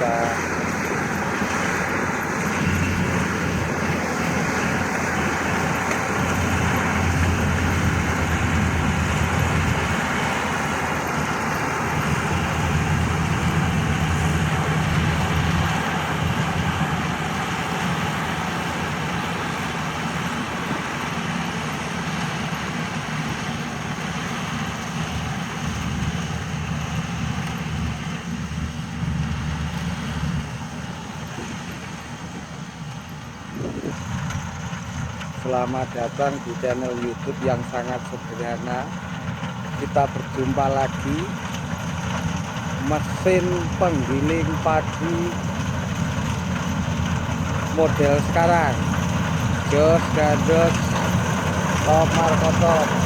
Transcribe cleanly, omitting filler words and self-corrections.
kita. Selamat datang di channel YouTube yang sangat sederhana. Kita berjumpa lagi. Mesin penggiling padi model sekarang. Jos Gandos Top Markotop.